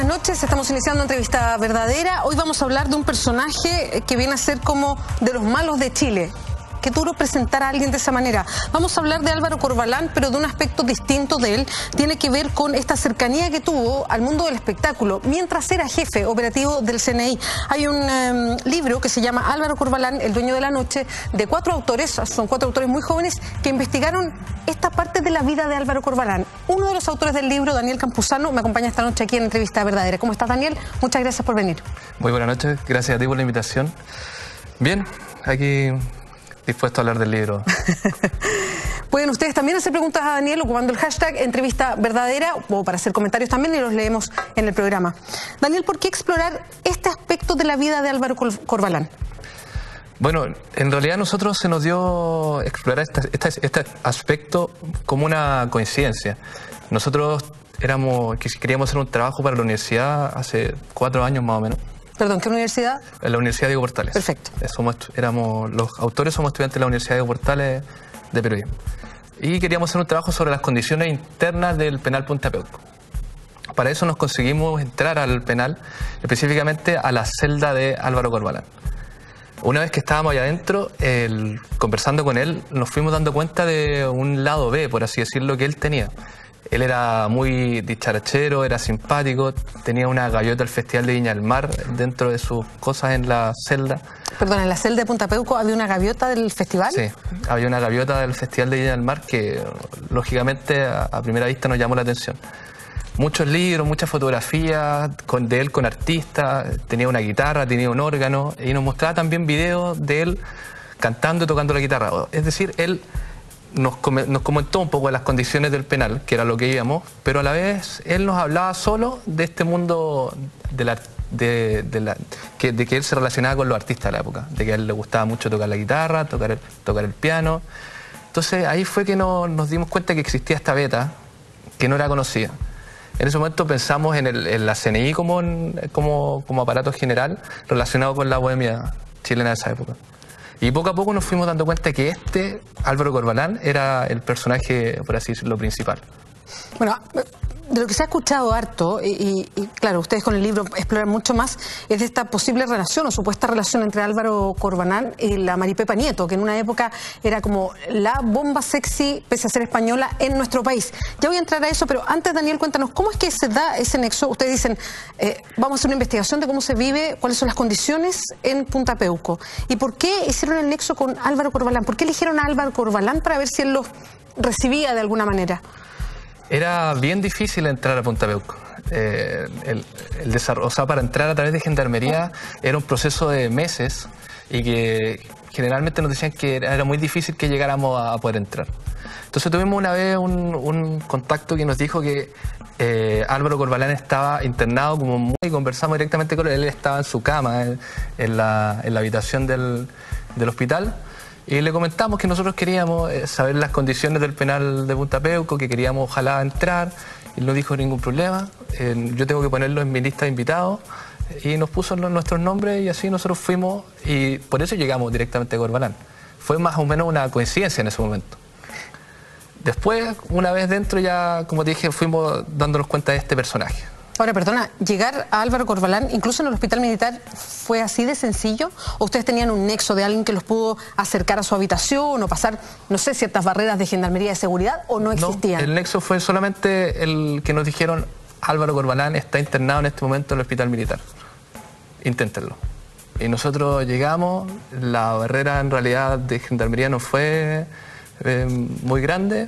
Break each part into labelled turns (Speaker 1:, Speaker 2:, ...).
Speaker 1: noches, estamos iniciando Entrevista Verdadera. Hoy vamos a hablar de un personaje que viene a ser como de los malos de Chile. Qué duro presentar a alguien de esa manera. Vamos a hablar de Álvaro Corbalán, pero de un aspecto distinto de él. Tiene que ver con esta cercanía que tuvo al mundo del espectáculo mientras era jefe operativo del CNI. Hay un libro que se llama Álvaro Corbalán, el dueño de la noche, de 4 autores, son 4 autores muy jóvenes, que investigaron esta parte de la vida de Álvaro Corbalán. Uno de los autores del libro, Daniel Campuzano, me acompaña esta noche aquí en Entrevista Verdadera. ¿Cómo estás, Daniel? Muchas gracias por venir.
Speaker 2: Muy buenas noches, gracias a ti por la invitación. Bien, aquí dispuesto a hablar del libro.
Speaker 1: Pueden ustedes también hacer preguntas a Daniel ocupando el hashtag Entrevista Verdadera o para hacer comentarios también y los leemos en el programa. Daniel, ¿por qué explorar este aspecto de la vida de Álvaro Corbalán?
Speaker 2: Bueno, en realidad a nosotros se nos dio explorar este aspecto como una coincidencia. Nosotros queríamos hacer un trabajo para la universidad hace 4 años más o menos.
Speaker 1: Perdón, ¿qué universidad?
Speaker 2: En la Universidad Diego Portales.
Speaker 1: Perfecto.
Speaker 2: Los autores somos estudiantes de la Universidad Diego Portales de Periodismo. Y queríamos hacer un trabajo sobre las condiciones internas del penal Punta Peuco. Para eso nos conseguimos entrar al penal, específicamente a la celda de Álvaro Corbalán. Una vez que estábamos allá adentro, conversando con él, nos fuimos dando cuenta de un lado B, por así decirlo, que él tenía. Él era muy dicharachero, era simpático, tenía una gaviota del Festival de Viña del Mar dentro de sus cosas en la celda.
Speaker 1: Perdón, ¿en la celda de Punta Peuco había una gaviota del festival?
Speaker 2: Sí, había una gaviota del Festival de Viña del Mar que, lógicamente, a primera vista nos llamó la atención. Muchos libros, muchas fotografías de él con artistas, tenía una guitarra, tenía un órgano y nos mostraba también videos de él cantando y tocando la guitarra. Es decir, él nos comentó un poco de las condiciones del penal, que era lo que íbamos, pero a la vez él nos hablaba solo de este mundo de que él se relacionaba con los artistas de la época, de que a él le gustaba mucho tocar la guitarra, tocar el piano. Entonces ahí fue que nos dimos cuenta que existía esta beta que no era conocida. En ese momento pensamos en la CNI como aparato general relacionado con la bohemia chilena de esa época. Y poco a poco nos fuimos dando cuenta que Álvaro Corbalán, era el personaje, por así decirlo, principal.
Speaker 1: Bueno, de lo que se ha escuchado harto, y claro, ustedes con el libro exploran mucho más, es de esta posible relación o supuesta relación entre Álvaro Corbalán y la Maripepa Nieto, que en una época era como la bomba sexy, pese a ser española, en nuestro país. Ya voy a entrar a eso, pero antes, Daniel, cuéntanos, ¿cómo es que se da ese nexo? Ustedes dicen, vamos a hacer una investigación de cómo se vive, cuáles son las condiciones en Punta Peuco. ¿Y por qué hicieron el nexo con Álvaro Corbalán? ¿Por qué eligieron a Álvaro Corbalán para ver si él los recibía de alguna manera?
Speaker 2: Era bien difícil entrar a Punta Peuco. El desarrollo, o sea, para entrar a través de Gendarmería era un proceso de meses y que generalmente nos decían que era muy difícil que llegáramos a poder entrar. Entonces tuvimos una vez un contacto que nos dijo que Álvaro Corbalán estaba internado y conversamos directamente con él. Él estaba en su cama, en la habitación del hospital. Y le comentamos que nosotros queríamos saber las condiciones del penal de Punta Peuco, que queríamos ojalá entrar. Y no dijo ningún problema. Yo tengo que ponerlo en mi lista de invitados. Y nos puso nuestros nombres y así nosotros fuimos. Y por eso llegamos directamente a Corbalán. Fue más o menos una coincidencia en ese momento. Después, una vez dentro ya, como te dije, fuimos dándonos cuenta de este personaje.
Speaker 1: Ahora, perdona, ¿llegar a Álvaro Corbalán, incluso en el hospital militar, fue así de sencillo? ¿O ustedes tenían un nexo de alguien que los pudo acercar a su habitación o pasar, no sé, ciertas barreras de gendarmería de seguridad o no existían?
Speaker 2: No, el nexo fue solamente el que nos dijeron: Álvaro Corbalán está internado en este momento en el hospital militar. Inténtenlo. Y nosotros llegamos, la barrera en realidad de gendarmería no fue muy grande.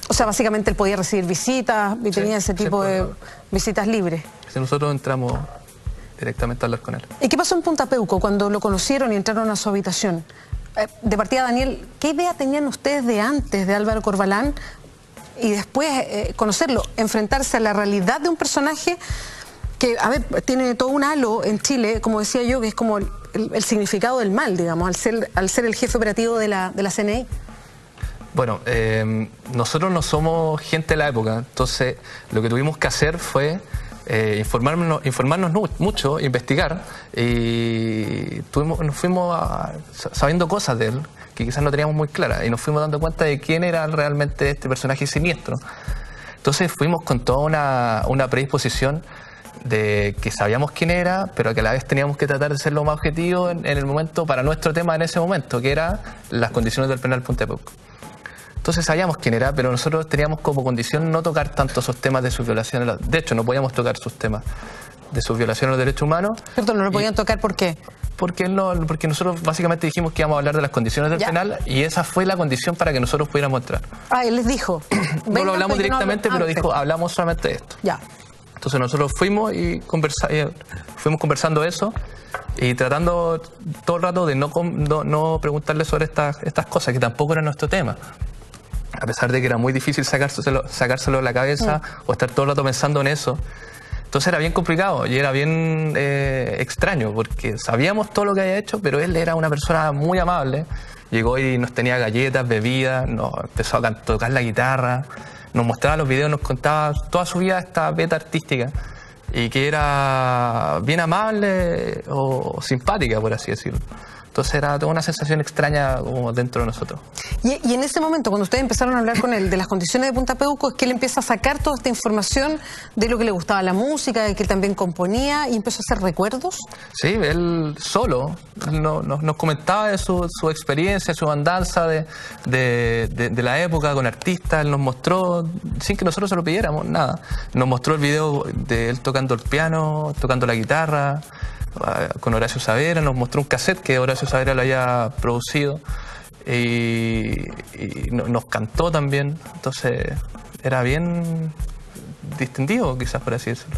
Speaker 1: O sea, básicamente él podía recibir visitas y tenía ese tipo de visitas libres.
Speaker 2: Si nosotros entramos directamente a hablar con él.
Speaker 1: ¿Y qué pasó en Punta Peuco cuando lo conocieron y entraron a su habitación? De partida, Daniel, ¿qué idea tenían ustedes de antes de Álvaro Corbalán y después conocerlo, enfrentarse a la realidad de un personaje que, a ver, tiene todo un halo en Chile, como decía yo, que es como el significado del mal, digamos, al ser el jefe operativo de la CNI?
Speaker 2: Bueno, nosotros no somos gente de la época, entonces lo que tuvimos que hacer fue informarnos mucho, investigar, y nos fuimos sabiendo cosas de él que quizás no teníamos muy claras, y nos fuimos dando cuenta de quién era realmente este personaje siniestro. Entonces fuimos con toda una predisposición de que sabíamos quién era, pero que a la vez teníamos que tratar de ser lo más objetivo en el momento, para nuestro tema en ese momento, que era las condiciones del penal Punta Peuco. Entonces sabíamos quién era, pero nosotros teníamos como condición no tocar tanto esos temas de sus violaciones. De hecho, no podíamos tocar sus temas de sus violaciones a los derechos humanos.
Speaker 1: Perdón, ¿no lo podían tocar por qué?
Speaker 2: Porque nosotros básicamente dijimos que íbamos a hablar de las condiciones del penal, y esa fue la condición para que nosotros pudiéramos entrar.
Speaker 1: Ah, él les dijo.
Speaker 2: No lo hablamos directamente, pero dijo, hablamos solamente de esto.
Speaker 1: Ya.
Speaker 2: Entonces nosotros fuimos fuimos conversando eso y tratando todo el rato de no preguntarle sobre estas cosas, que tampoco era nuestro tema. A pesar de que era muy difícil sacárselo de la cabeza o estar todo el rato pensando en eso. Entonces era bien complicado y era bien extraño, porque sabíamos todo lo que había hecho, pero él era una persona muy amable. Llegó y nos tenía galletas, bebidas, nos empezó a tocar la guitarra, nos mostraba los videos, nos contaba toda su vida, esta beta artística, y que era bien amable o simpática, por así decirlo. Entonces era toda una sensación extraña como dentro de nosotros.
Speaker 1: Y en ese momento, cuando ustedes empezaron a hablar con él de las condiciones de Punta Peuco, es que él empieza a sacar toda esta información de lo que le gustaba la música, de que él también componía, y empezó a hacer recuerdos.
Speaker 2: Sí, él solo nos comentaba de su experiencia, su andanza de la época con artistas. Él nos mostró, sin que nosotros se lo pidiéramos, nada. Nos mostró el video de él tocando el piano, tocando la guitarra, con Horacio Saavedra. Nos mostró un cassette que Horacio Saavedra lo había producido, y nos cantó también. Entonces era bien distintivo, quizás, por así decirlo.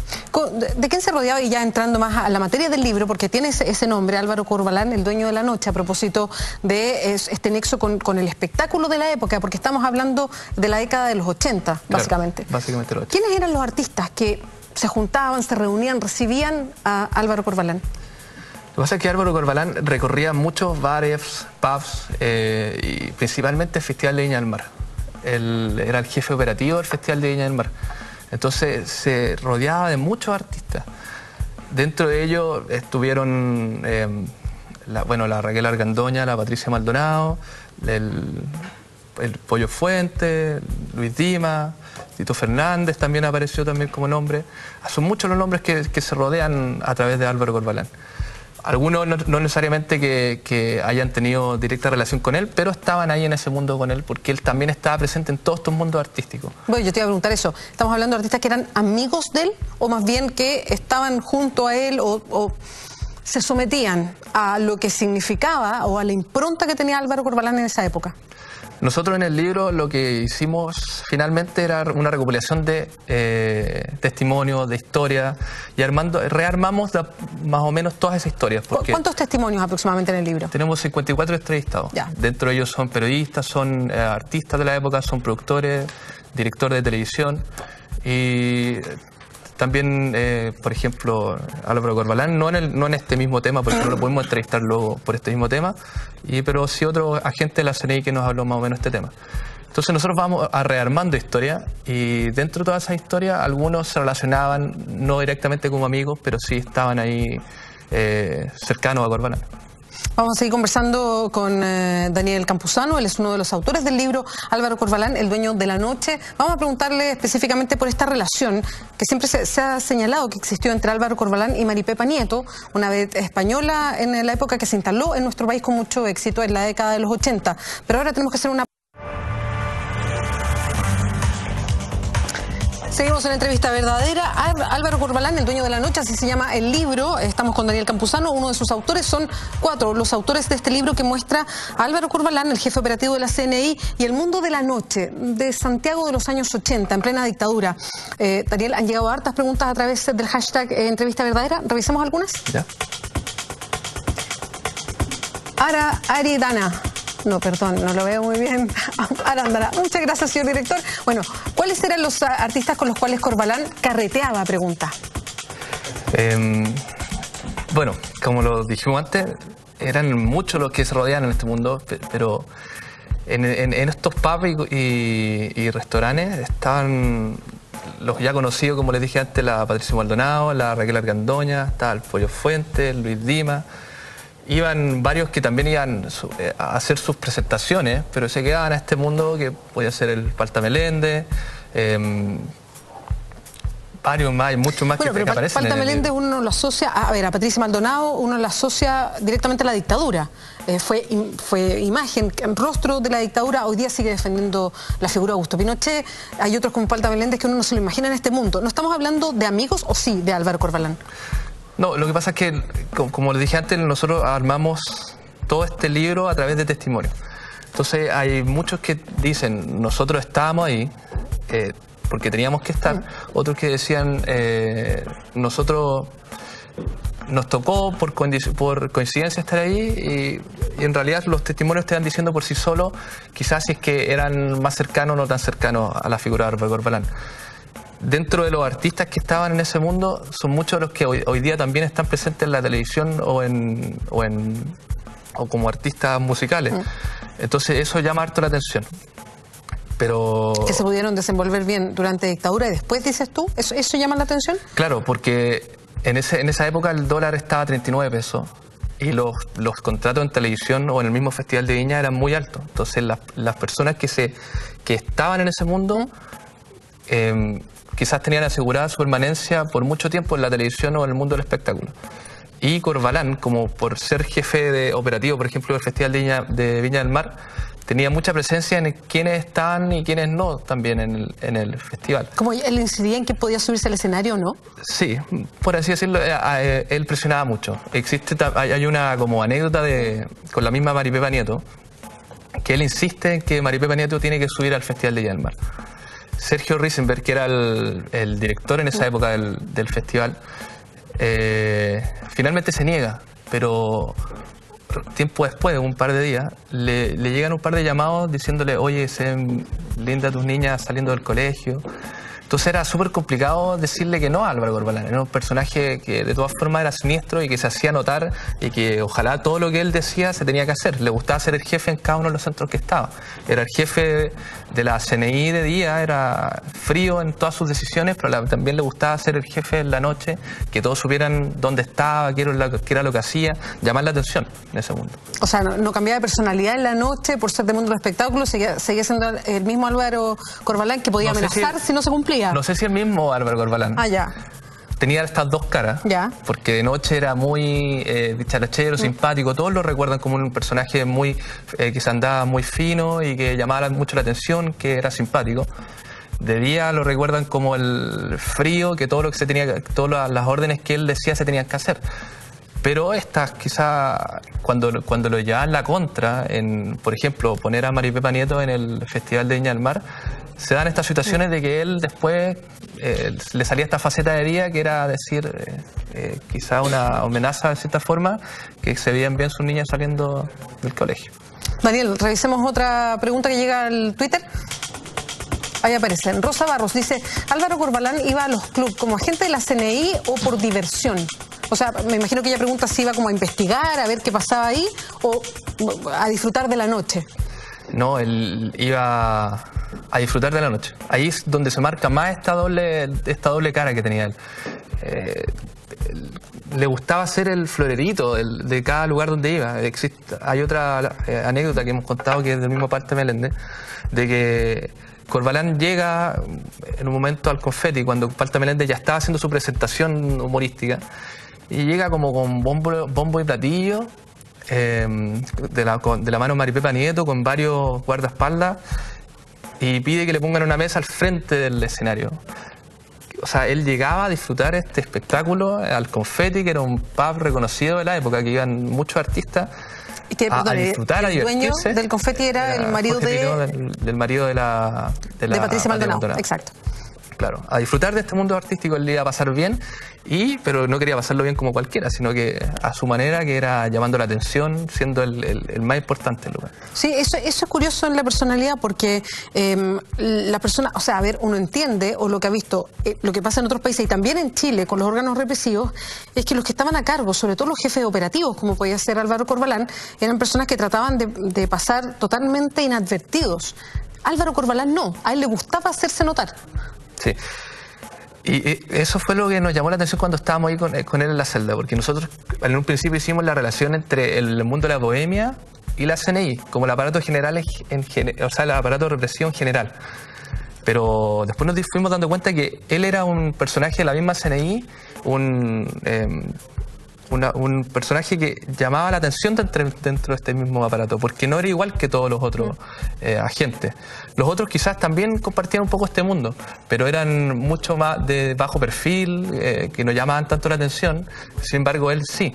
Speaker 1: ¿De quién se rodeaba? Y ya entrando más a la materia del libro, porque tiene ese nombre, Álvaro Corbalán, el dueño de la noche, a propósito de este nexo con el espectáculo de la época, porque estamos hablando de la década de los 80, básicamente.
Speaker 2: Claro, básicamente los 80.
Speaker 1: ¿Quiénes eran los artistas que se juntaban, se reunían, recibían a Álvaro Corbalán?
Speaker 2: Lo que pasa es que Álvaro Corbalán recorría muchos bares, pubs, y principalmente el Festival de Viña del Mar. Él era el jefe operativo del Festival de Viña del Mar. Entonces se rodeaba de muchos artistas. Dentro de ellos estuvieron la Raquel Argandoña, la Patricia Maldonado, el Pollo Fuente, Luis Dima, Tito Fernández también apareció también como nombre. Son muchos los nombres que se rodean a través de Álvaro Corbalán. Algunos no necesariamente que hayan tenido directa relación con él, pero estaban ahí en ese mundo con él, porque él también estaba presente en todos estos mundos artísticos.
Speaker 1: Bueno, yo te iba a preguntar eso. ¿Estamos hablando de artistas que eran amigos de él, o más bien que estaban junto a él o se sometían a lo que significaba o a la impronta que tenía Álvaro Corbalán en esa época?
Speaker 2: Nosotros en el libro lo que hicimos finalmente era una recopilación de testimonios, de historias, y rearmamos más o menos todas esas historias.
Speaker 1: ¿Cuántos testimonios aproximadamente en el libro?
Speaker 2: Tenemos 54 entrevistados.
Speaker 1: Ya.
Speaker 2: Dentro de ellos son periodistas, son artistas de la época, son productores, directores de televisión, y también, por ejemplo, Álvaro Corbalán, no en este mismo tema, porque no lo podemos entrevistar luego por este mismo tema, pero sí otro agente de la CNI que nos habló más o menos de este tema. Entonces nosotros vamos rearmando historias, y dentro de todas esas historias algunos se relacionaban no directamente como amigos, pero sí estaban ahí cercanos a Corbalán.
Speaker 1: Vamos a seguir conversando con Daniel Campuzano. Él es uno de los autores del libro Álvaro Corbalán, el dueño de la noche. Vamos a preguntarle específicamente por esta relación que siempre se ha señalado que existió entre Álvaro Corbalán y Maripepa Nieto, una vedette española en la época que se instaló en nuestro país con mucho éxito en la década de los 80. Pero ahora tenemos que hacer una... Seguimos en la entrevista verdadera. Álvaro Corbalán, el dueño de la noche, así se llama el libro. Estamos con Daniel Campuzano, uno de sus autores. Son 4 los autores de este libro que muestra a Álvaro Corbalán, el jefe operativo de la CNI, y el mundo de la noche de Santiago de los años 80, en plena dictadura. Daniel, han llegado hartas preguntas a través del hashtag entrevista verdadera. ¿Revisamos algunas?
Speaker 2: Ya.
Speaker 1: Aridana. No, perdón, no lo veo muy bien. Arándara. Muchas gracias, señor director. Bueno, ¿cuáles eran los artistas con los cuales Corbalán carreteaba? Pregunta.
Speaker 2: Bueno, como lo dijimos antes, eran muchos los que se rodean en este mundo, pero en estos pubs y restaurantes estaban los ya conocidos, como les dije antes, la Patricia Maldonado, la Raquel Argandoña, estaba el Pollo Fuente, el Luis Dima. Iban varios que también iban a hacer sus presentaciones, pero se quedaban a este mundo, que podía ser el Palta Meléndez, varios más, hay muchos más que aparecen.
Speaker 1: Palta Meléndez uno lo asocia, a Patricia Maldonado uno lo asocia directamente a la dictadura. Fue imagen, rostro de la dictadura, hoy día sigue defendiendo la figura de Augusto Pinochet. Hay otros como Palta Meléndez que uno no se lo imagina en este mundo. ¿No estamos hablando de amigos o sí de Álvaro Corbalán?
Speaker 2: No, lo que pasa es que, como les dije antes, nosotros armamos todo este libro a través de testimonios. Entonces hay muchos que dicen, nosotros estábamos ahí, porque teníamos que estar. Otros que decían, nosotros nos tocó por coincidencia estar ahí, y en realidad los testimonios te van diciendo por sí solos, quizás si es que eran más cercanos o no tan cercanos a la figura de Álvaro Corbalán. Dentro de los artistas que estaban en ese mundo, son muchos los que hoy día también están presentes en la televisión o como artistas musicales. Entonces eso llama harto la atención. Pero... que se pudieron desenvolver bien durante dictadura y después, dices tú, ¿eso llama la atención? Claro, porque en esa época el dólar estaba a 39 pesos y los contratos en televisión o en el mismo Festival de Viña eran muy altos. Entonces las personas que estaban en ese mundo quizás tenían asegurada su permanencia por mucho tiempo en la televisión o en el mundo del espectáculo. Y Corbalán, como por ser jefe de operativo, por ejemplo, del Festival de Viña del Mar, tenía mucha presencia en quiénes estaban y quiénes no también en el festival. ¿Cómo él incidía en que podía subirse al escenario o no? Sí, por así decirlo, él presionaba mucho. Hay una como anécdota con la misma Maripepa Nieto, que él insiste en que Maripepa Nieto tiene que subir al Festival de Viña del Mar. Sergio Risenberg, que era el director en esa época del festival, finalmente se niega, pero tiempo después, un par de días, le llegan un par de llamados diciéndole, oye, se linda tus niñas saliendo del colegio. Entonces era súper complicado decirle que no a Álvaro Corbalán. Era un personaje que de todas formas era siniestro y que se hacía notar y que ojalá todo lo que él decía se tenía que hacer. Le gustaba ser el jefe en cada uno de los centros que estaba. Era el jefe de la CNI de día, era frío en todas sus decisiones, pero también le gustaba ser el jefe en la noche, que todos supieran dónde estaba, qué era lo que hacía, llamar la atención en ese mundo. O sea, no cambiaba de personalidad en la noche por ser del mundo del espectáculo, seguía siendo el mismo Álvaro Corbalán que podía amenazar si no se cumplía. No sé si el mismo Álvaro Corbalán. Ah, ya. Tenía estas dos caras, ya, porque de noche era muy dicharachero, simpático. Todos lo recuerdan como un personaje que se andaba muy fino y que llamaba mucho la atención, que era simpático. De día lo recuerdan como el frío, que todas las órdenes que él decía se tenían que hacer. Pero estas quizás cuando lo llevaban la contra, por ejemplo, poner a Maripepa Nieto en el Festival de Viña del Mar, se dan estas situaciones de que él después le salía esta faceta de día que era decir quizá una amenaza de cierta forma, que se veían bien sus niñas saliendo del colegio. Daniel, revisemos otra pregunta que llega al Twitter. Ahí aparecen. Rosa Barros dice, Álvaro Corbalán iba a los clubes como agente de la CNI o por diversión. O sea, me imagino que ella pregunta si iba como a investigar, a ver qué pasaba ahí, o a disfrutar de la noche. No, él iba a disfrutar de la noche. Ahí es donde se marca más esta doble cara que tenía él. Le gustaba ser el florerito de cada lugar donde iba. Hay otra anécdota que hemos contado, que es del mismo Palta Meléndez, de que Corbalán llega en un momento al Confetti, cuando Palta Meléndez ya estaba haciendo su presentación humorística, y llega como con bombo y platillo, de la mano de Maripepa Nieto, con varios guardaespaldas, y pide que le pongan una mesa al frente del escenario. O sea, él llegaba a disfrutar este espectáculo al Confetti, que era un pub reconocido de la época, que iban muchos artistas a disfrutar, a divertirse. El dueño del Confetti era el marido del marido de Patricia Maldonado. Exacto. Claro, a disfrutar de este mundo artístico. Él le iba a pasar bien, pero no quería pasarlo bien como cualquiera, sino que a su manera, que era llamando la atención, siendo el más importante del lugar. Sí, eso es curioso en la personalidad, porque la persona, o sea, a ver, uno entiende, o lo que ha visto, lo que pasa en otros países y también en Chile con los órganos represivos, es que los que estaban a cargo, sobre todo los jefes operativos, como podía ser Álvaro Corbalán, eran personas que trataban de pasar totalmente inadvertidos. Álvaro Corbalán no, a él le gustaba hacerse notar. Sí, y eso fue lo que nos llamó la atención cuando estábamos ahí con él en la celda, porque nosotros en un principio hicimos la relación entre el mundo de la bohemia y la CNI, como el aparato general, o sea, el aparato de represión general. Pero después nos fuimos dando cuenta que él era un personaje de la misma CNI, un personaje que llamaba la atención dentro de este mismo aparato, porque no era igual que todos los otros agentes. Los otros quizás también compartían un poco este mundo, pero eran mucho más de bajo perfil, que no llamaban tanto la atención. Sin embargo, él sí,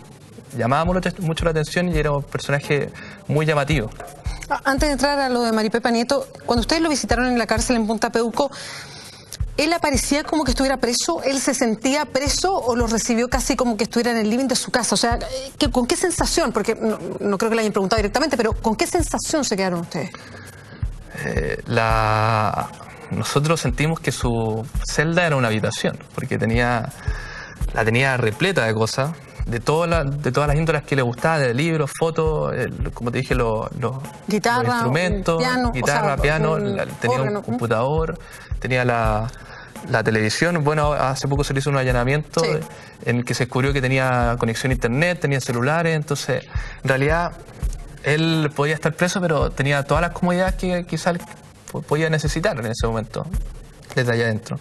Speaker 2: llamaba mucho la atención y era un personaje muy llamativo.
Speaker 1: Antes de entrar a lo de Maripepa Nieto, cuando ustedes lo visitaron en la cárcel en Punta Peuco, ¿él aparecía como que estuviera preso? ¿Él se sentía preso o lo recibió casi como que estuviera en el living de su casa? O sea, ¿con qué sensación? Porque no creo que le hayan preguntado directamente, pero ¿con qué sensación se quedaron ustedes?
Speaker 2: Nosotros sentimos que su celda era una habitación, porque la tenía repleta de cosas, de todas las índoles que le gustaba, de libros, fotos, como te dije, los instrumentos,
Speaker 1: piano,
Speaker 2: piano, tenía un computador, tenía la televisión. Bueno, hace poco se le hizo un allanamiento en el que se descubrió que tenía conexión a internet, tenía celulares. Entonces, en realidad, él podía estar preso, pero tenía todas las comodidades que quizás podía necesitar en ese momento, desde allá adentro.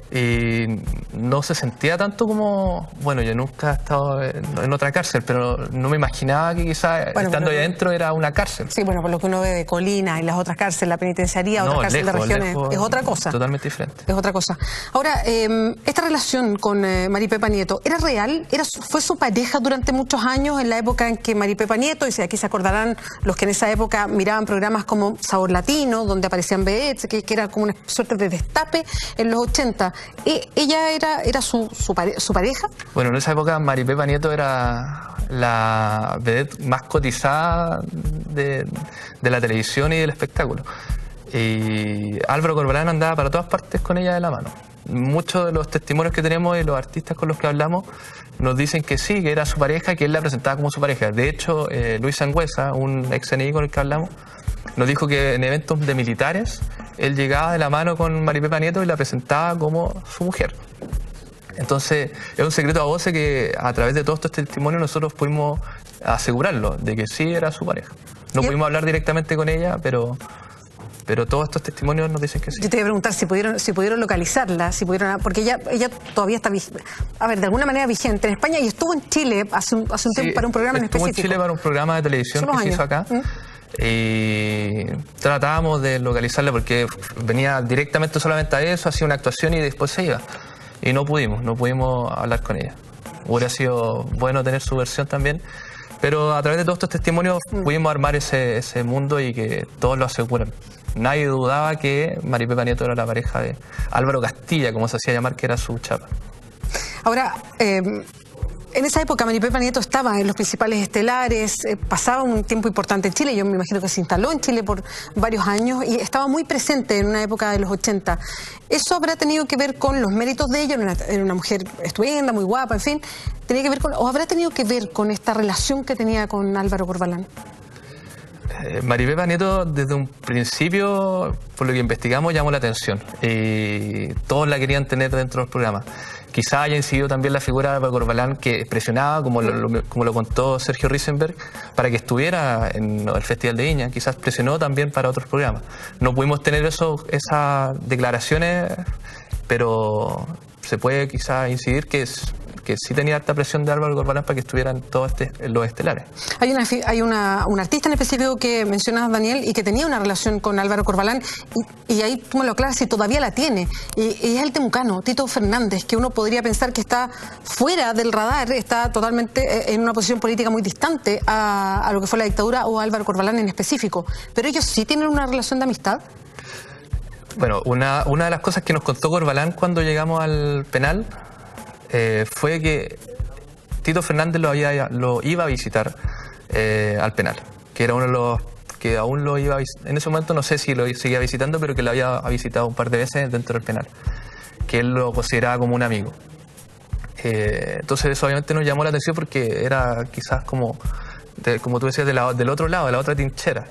Speaker 2: Y no se sentía tanto como... Bueno, yo nunca he estado en otra cárcel, pero no me imaginaba que quizás estando ahí adentro era una cárcel.
Speaker 1: Sí, bueno, por lo que uno ve de Colina y las otras cárceles, la penitenciaría, otras cárceles de regiones, es otra cosa.
Speaker 2: Totalmente diferente.
Speaker 1: Es otra cosa. Ahora, esta relación con Maripepa Nieto, ¿era real? ¿Fue su pareja durante muchos años, en la época en que Maripepa Nieto, y si aquí se acordarán los que en esa época miraban programas como Sabor Latino, donde aparecían vedettes, que era como una suerte de destape en los 80? ¿Ella era su pareja?
Speaker 2: Bueno, en esa época Maripepa Nieto era la vedette más cotizada de la televisión y del espectáculo. Y Álvaro Corbalán andaba para todas partes con ella de la mano. Muchos de los testimonios que tenemos y los artistas con los que hablamos nos dicen que sí, que era su pareja, que él la presentaba como su pareja. De hecho, Luis Sangüesa, un ex CNI con el que hablamos, nos dijo que en eventos de militares él llegaba de la mano con Maripepa Nieto y la presentaba como su mujer. Entonces, es un secreto a voces que a través de todos estos testimonios nosotros pudimos asegurarlo, de que sí era su pareja. No pudimos hablar directamente con ella, pero todos estos testimonios nos dicen que sí.
Speaker 1: Yo te iba a preguntar si pudieron localizarla, porque ella todavía está, de alguna manera vigente en España, y estuvo en Chile hace un tiempo para un programa en específico.
Speaker 2: Estuvo en Chile para un programa de televisión que se hizo acá. Y tratábamos de localizarla porque venía directamente solamente a eso, hacía una actuación y después se iba. Y no pudimos hablar con ella. Hubiera sido bueno tener su versión también, pero a través de todos estos testimonios pudimos armar ese mundo y que todos lo aseguran. Nadie dudaba que Maripepa Nieto era la pareja de Álvaro Castilla, como se hacía llamar, que era su chapa.
Speaker 1: Ahora, en esa época Maripepa Nieto estaba en los principales estelares, pasaba un tiempo importante en Chile, yo me imagino que se instaló en Chile por varios años y estaba muy presente en una época de los 80. ¿Eso habrá tenido que ver con los méritos de ella? Era una mujer estupenda, muy guapa, en fin. ¿Tenía que ver o habrá tenido que ver con esta relación que tenía con Álvaro Corbalán?
Speaker 2: Maripepa Nieto desde un principio, por lo que investigamos, llamó la atención y todos la querían tener dentro del programa. Quizá haya incidido también la figura de Álvaro Corbalán, que presionaba, como lo contó Sergio Risenberg, para que estuviera en el Festival de Viña. Quizás presionó también para otros programas. No pudimos tener esas declaraciones, pero se puede quizá incidir que sí tenía alta presión de Álvaro Corbalán para que estuvieran todos los estelares.
Speaker 1: Hay una artista en específico que mencionas, Daniel, y que tenía una relación con Álvaro Corbalán, y ahí tú me lo aclaras si todavía la tiene, y es el temucano, Tito Fernández, que uno podría pensar que está fuera del radar, está totalmente en una posición política muy distante a lo que fue la dictadura o a Álvaro Corbalán en específico. Pero ellos sí tienen una relación de amistad.
Speaker 2: Bueno, una de las cosas que nos contó Corbalán cuando llegamos al penal fue que Tito Fernández lo iba a visitar al penal, que era uno de los que aún lo iba a visitar. En ese momento no sé si lo seguía visitando, pero que lo había visitado un par de veces dentro del penal, que él lo consideraba como un amigo. Entonces eso obviamente nos llamó la atención porque era quizás como tú decías, del otro lado, de la otra trinchera.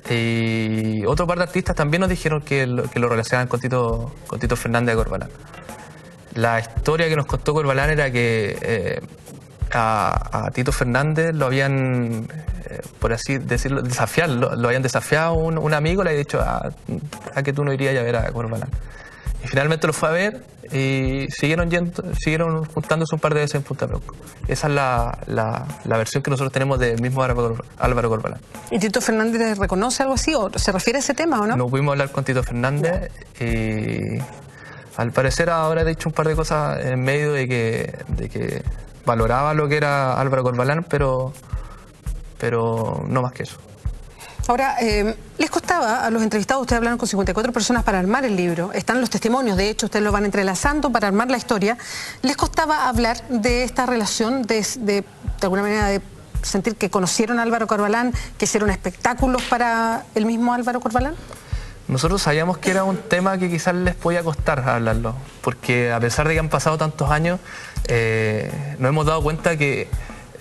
Speaker 2: Y otro par de artistas también nos dijeron que lo relacionaban con Tito Fernández de Corbalán. La historia que nos contó Corbalán era que a Tito Fernández lo habían, por así decirlo, lo habían desafiado un amigo, le había dicho, a que tú no irías a ver a Corbalán. Y finalmente lo fue a ver y siguieron juntándose un par de veces en Punta Peuco. Esa es la versión que nosotros tenemos del mismo Álvaro Corbalán.
Speaker 1: ¿Y Tito Fernández reconoce algo así o se refiere a ese tema o no?
Speaker 2: No pudimos hablar con Tito Fernández y al parecer ahora ha dicho un par de cosas en medio de que valoraba lo que era Álvaro Corbalán, pero no más que eso.
Speaker 1: Ahora, les costaba a los entrevistados, ustedes hablaron con 54 personas para armar el libro, están los testimonios, de hecho ustedes lo van entrelazando para armar la historia, ¿les costaba hablar de esta relación, de alguna manera de sentir que conocieron a Álvaro Corbalán, que hicieron espectáculos para el mismo Álvaro Corbalán?
Speaker 2: Nosotros sabíamos que era un tema que quizás les podía costar hablarlo, porque a pesar de que han pasado tantos años, nos hemos dado cuenta que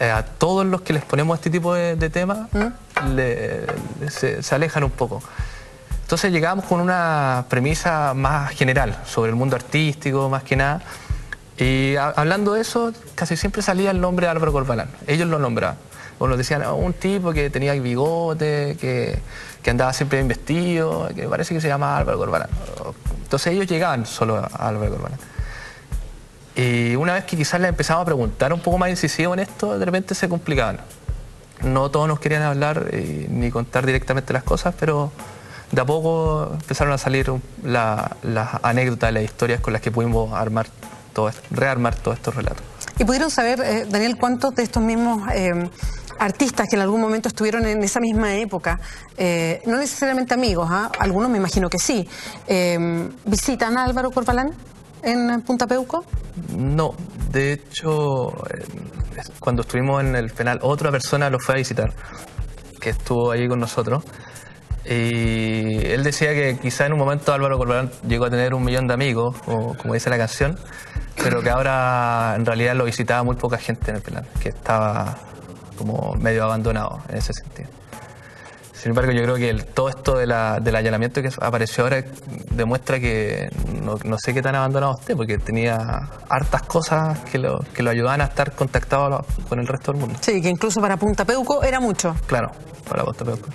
Speaker 2: a todos los que les ponemos este tipo de temas se alejan un poco. Entonces llegamos con una premisa más general sobre el mundo artístico, más que nada, y hablando de eso casi siempre salía el nombre de Álvaro Corbalán. Ellos lo nombraban. O nos decían, un tipo que tenía bigote, que andaba siempre bien vestido, que parece que se llama Álvaro Corbalán. Entonces ellos llegaban solo a Álvaro Corbalán. Y una vez que quizás les empezamos a preguntar un poco más incisivo en esto, de repente se complicaban. No todos nos querían hablar ni contar directamente las cosas, pero de a poco empezaron a salir las anécdotas, las historias con las que pudimos rearmar todos estos relatos.
Speaker 1: ¿Y pudieron saber, Daniel, cuántos de estos mismos artistas que en algún momento estuvieron en esa misma época, no necesariamente amigos, algunos me imagino que sí, visitan a Álvaro Corbalán en Punta Peuco?
Speaker 2: No, de hecho, cuando estuvimos en el penal, otra persona lo fue a visitar, que estuvo allí con nosotros, y él decía que quizá en un momento Álvaro Corbalán llegó a tener 1 millón de amigos, como dice la canción, pero que ahora en realidad lo visitaba muy poca gente en el penal, que estaba como medio abandonado en ese sentido. Sin embargo, yo creo que todo esto del allanamiento que apareció ahora demuestra que no sé qué tan abandonado esté, porque tenía hartas cosas que lo ayudaban a estar contactado con el resto del mundo.
Speaker 1: Sí, que incluso para Punta Peuco era mucho.
Speaker 2: Claro, para Punta Peuco.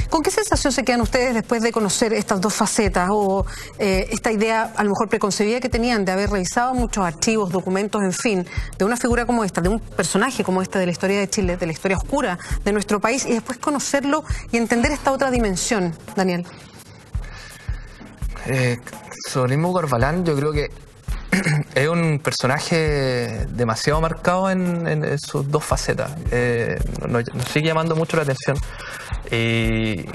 Speaker 1: ¿Con qué sensación se quedan ustedes después de conocer estas dos facetas o esta idea a lo mejor preconcebida que tenían de haber revisado muchos archivos, documentos, en fin, de una figura como esta, de un personaje como este de la historia de Chile, de la historia oscura de nuestro país, y después conocerlo y entender esta otra dimensión, Daniel?
Speaker 2: Sobre el mismo Corbalán, yo creo que es un personaje demasiado marcado en sus dos facetas. Nos sigue llamando mucho la atención y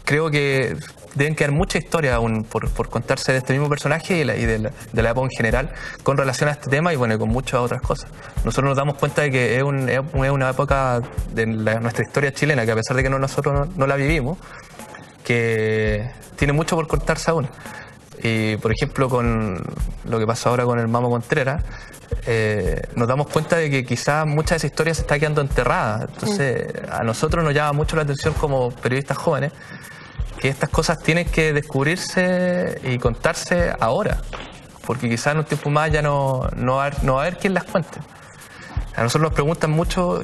Speaker 2: creo que deben quedar muchas historias aún por contarse de este mismo personaje y de la época en general con relación a este tema y bueno, con muchas otras cosas. Nosotros nos damos cuenta de que es una época de nuestra historia chilena que a pesar de que nosotros no la vivimos, que tiene mucho por contarse aún. Y por ejemplo con lo que pasó ahora con el Mamo Contreras, nos damos cuenta de que quizás mucha de esa historia se está quedando enterrada. Entonces a nosotros nos llama mucho la atención como periodistas jóvenes que estas cosas tienen que descubrirse y contarse ahora, porque quizás en un tiempo más ya no va a haber quien las cuente. A nosotros nos preguntan mucho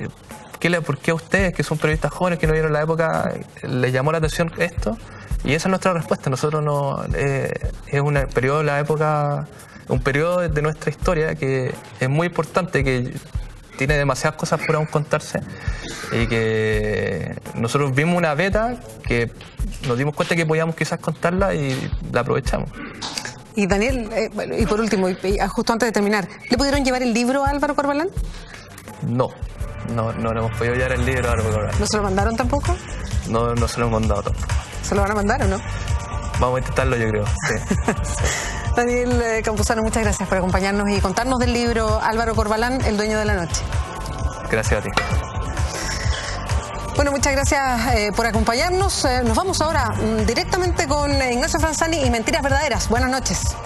Speaker 2: ¿por qué a ustedes, que son periodistas jóvenes que no vieron la época, les llamó la atención esto? Y esa es nuestra respuesta. Nosotros es un periodo de la época, un periodo de nuestra historia que es muy importante, que tiene demasiadas cosas por aún contarse y que nosotros vimos una beta que nos dimos cuenta que podíamos quizás contarla y la aprovechamos.
Speaker 1: Y Daniel, y por último, justo antes de terminar, ¿le pudieron llevar el libro a Álvaro Corbalán?
Speaker 2: No le hemos podido llevar el libro a Álvaro Corbalán.
Speaker 1: ¿No se lo mandaron tampoco?
Speaker 2: No se lo hemos mandado tampoco.
Speaker 1: ¿Se lo van a mandar o no?
Speaker 2: Vamos a intentarlo, yo creo, sí.
Speaker 1: Daniel Campuzano, muchas gracias por acompañarnos y contarnos del libro Álvaro Corbalán, El dueño de la noche.
Speaker 2: Gracias a ti.
Speaker 1: Bueno, muchas gracias por acompañarnos. Nos vamos ahora directamente con Ignacio Franzani y Mentiras Verdaderas. Buenas noches.